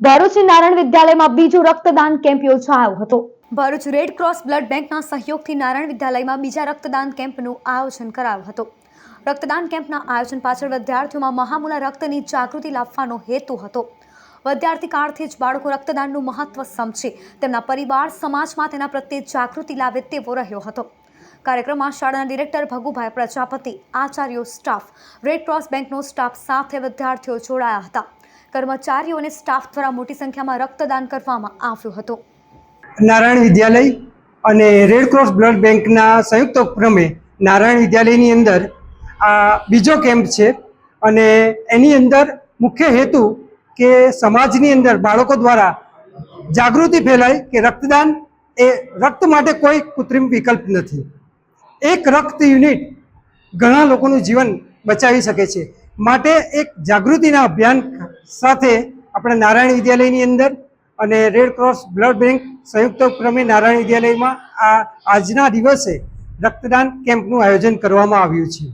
ભરૂચની નારાયણ વિદ્યાલયમાં બીજો રક્તદાન કેમ્પ યોજાયો હતો। ભરૂચ રેડ ક્રોસ બ્લડ બેંકના સહયોગથી નારાયણ વિદ્યાલયમાં બીજા રક્તદાન કેમ્પનું આયોજન કરાયું હતું। રક્તદાન કેમ્પના આયોજન પાછળ વિદ્યાર્થીઓમાં મહામૂલા રક્તની જાગૃતિ લાવવાનો હેતુ હતો। વિદ્યાર્થી કાળથી જ બાળકો રક્તદાનનું મહત્વ સમજી તેમના પરિવાર સમાજમાં તેના પ્રત્યે જાગૃતિ લાવે તેવો રહ્યો હતો। કાર્યક્રમમાં શાળાના ડિરેક્ટર ભગુભાઈ પ્રજાપતિ, આચાર્યો, સ્ટાફ, રેડ ક્રોસ બેંકનો સ્ટાફ સાથે વિદ્યાર્થીઓ જોડાયા હતા। કર્મચારીઓ અને સ્ટાફ દ્વારા મોટી સંખ્યામાં રક્તદાન કરવામાં આવ્યું હતું। નારાયણ વિદ્યાલય અને રેડ ક્રોસ બ્લડ બેંકના સંયુક્ત ઉપક્રમે નારાયણ વિદ્યાલયની અંદર આ બીજો કેમ્પ છે અને એની અંદર મુખ્ય હેતુ કે સમાજની અંદર બાળકો દ્વારા જાગૃતિ ફેલાય કે રક્તદાન એ રક્ત માટે કોઈ કૃત્રિમ વિકલ્પ નથી। એક રક્ત યુનિટ ઘણા લોકોનું જીવન બચાવી શકે છે। માટે એક જાગૃતિના અભિયાન સાથે આપણે નારાયણ વિદ્યાલયની અંદર અને રેડ ક્રોસ બ્લડ બેંક સંયુક્ત ઉપક્રમે નારાયણ વિદ્યાલયમાં આજના દિવસે રક્તદાન કેમ્પનું આયોજન કરવામાં આવ્યું છે।